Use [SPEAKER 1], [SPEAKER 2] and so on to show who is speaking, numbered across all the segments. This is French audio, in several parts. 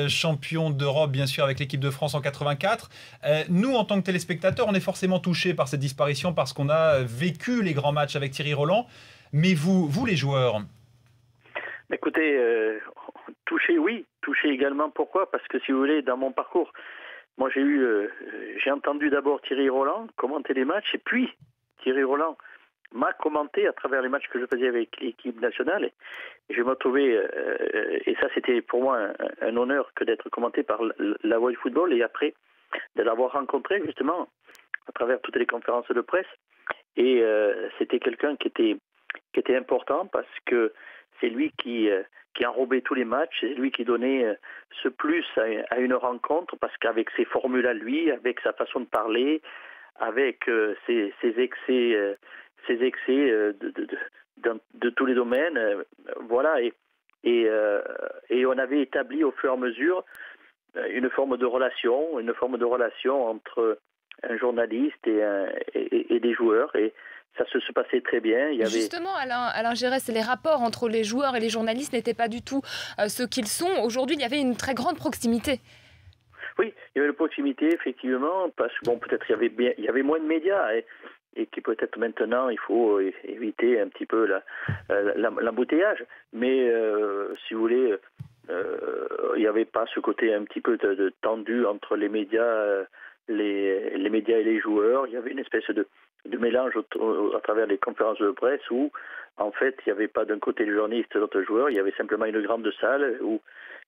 [SPEAKER 1] champion d'Europe, bien sûr, avec l'équipe de France en 84. Nous, en tant que téléspectateurs, on est forcément touchés par cette disparition parce qu'on a vécu les grands matchs avec Thierry Roland. Mais vous les joueurs?
[SPEAKER 2] Écoutez, touché, oui. Touché également. Pourquoi? Parce que si vous voulez, dans mon parcours, moi j'ai entendu d'abord Thierry Roland commenter les matchs, et puis Thierry Roland m'a commenté à travers les matchs que je faisais avec l'équipe nationale. Et je me trouvais, et ça c'était pour moi un honneur que d'être commenté par la Voix du football, et après de l'avoir rencontré justement à travers toutes les conférences de presse. Et c'était quelqu'un qui était important parce que c'est lui qui enrobait tous les matchs, c'est lui qui donnait ce plus à une rencontre, parce qu'avec ses formules à lui, avec sa façon de parler, avec ses excès de tous les domaines, voilà. Et on avait établi au fur et à mesure une forme de relation entre un journaliste et des joueurs, et ça se passait très bien.
[SPEAKER 3] Justement, Alain Giresse, les rapports entre les joueurs et les journalistes n'étaient pas du tout ceux qu'ils sont. Aujourd'hui, il y avait une très grande proximité.
[SPEAKER 2] Oui, il y avait une proximité, effectivement, parce que bon, peut-être il y avait moins de médias, et qui peut-être maintenant il faut éviter un petit peu l'embouteillage. Mais si vous voulez, il n'y avait pas ce côté un petit peu de tendu entre les médias, les médias et les joueurs. Il y avait une espèce de mélange à travers les conférences de presse où, en fait, il n'y avait pas d'un côté les journalistes et l'autre joueurs. Il y avait simplement une grande salle où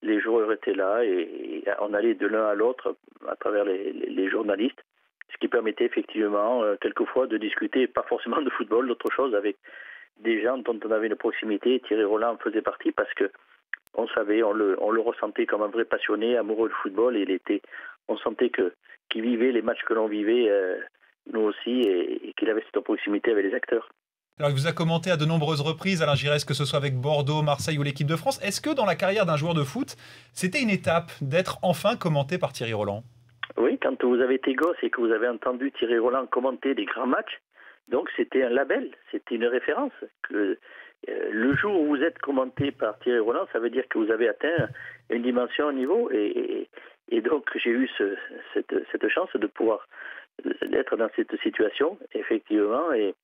[SPEAKER 2] les joueurs étaient là, et on allait de l'un à l'autre à travers les journalistes, ce qui permettait effectivement quelquefois de discuter, pas forcément de football, d'autre chose, avec des gens dont on avait une proximité. Thierry Roland en faisait partie parce que on savait, on le ressentait comme un vrai passionné, amoureux du football, et on sentait qu'il vivait les matchs que l'on vivait, nous aussi, et qu'il avait cette proximité avec les acteurs.
[SPEAKER 1] Alors, il vous a commenté à de nombreuses reprises, Alain Giresse, que ce soit avec Bordeaux, Marseille ou l'équipe de France. Est-ce que dans la carrière d'un joueur de foot, c'était une étape d'être enfin commenté par Thierry Roland?
[SPEAKER 2] Oui, quand vous avez été gosse et que vous avez entendu Thierry Roland commenter des grands matchs, donc c'était un label, c'était une référence. Le jour où vous êtes commenté par Thierry Roland, ça veut dire que vous avez atteint une dimension, un niveau, et donc j'ai eu cette chance de pouvoir être dans cette situation, effectivement, et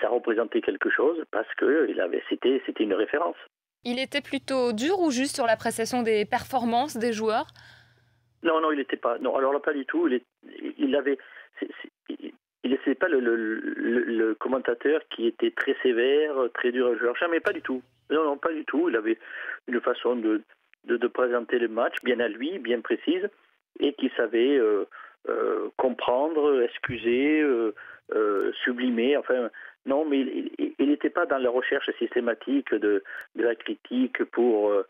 [SPEAKER 2] ça représentait quelque chose parce que c'était une référence.
[SPEAKER 3] Il était plutôt dur ou juste sur l'appréciation des performances des joueurs?
[SPEAKER 2] Non, il n'était pas. Non, alors là, pas du tout. Il n'était pas le commentateur qui était très sévère, très dur à jouer. Jamais, pas du tout. Non, pas du tout. Il avait une façon de présenter le match bien à lui, bien précise, et qui savait comprendre, excuser, sublimer. Enfin, non, mais il n'était pas dans la recherche systématique de la critique pour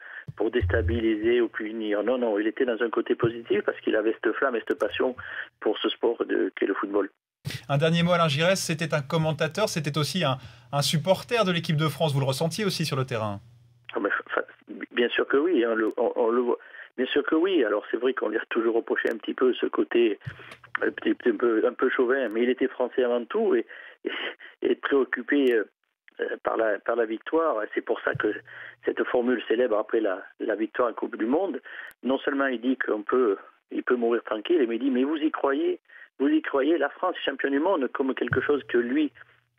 [SPEAKER 2] déstabiliser ou punir. Non, il était dans un côté positif parce qu'il avait cette flamme et cette passion pour ce sport qu'est le football.
[SPEAKER 1] Un dernier mot, Alain Giresse, c'était un commentateur, c'était aussi un supporter de l'équipe de France. Vous le ressentiez aussi sur le terrain?
[SPEAKER 2] Bien sûr que oui, hein, on le voit. Bien sûr que oui. Alors c'est vrai qu'on lui a toujours reproché un petit peu ce côté un peu chauvin, mais il était français avant tout, et préoccupé par la victoire. C'est pour ça que cette formule célèbre après la victoire en Coupe du Monde, non seulement il dit il peut mourir tranquille, mais il dit mais vous y croyez, la France est championne du monde, comme quelque chose que lui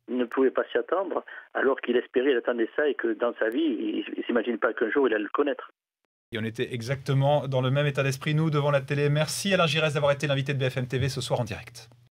[SPEAKER 2] ne pouvait pas s'y attendre, alors qu'il espérait, il attendait ça, et que dans sa vie, il ne s'imagine pas qu'un jour il allait le connaître.
[SPEAKER 1] Et on était exactement dans le même état d'esprit, nous, devant la télé. Merci Alain Giresse d'avoir été l'invité de BFM TV ce soir en direct.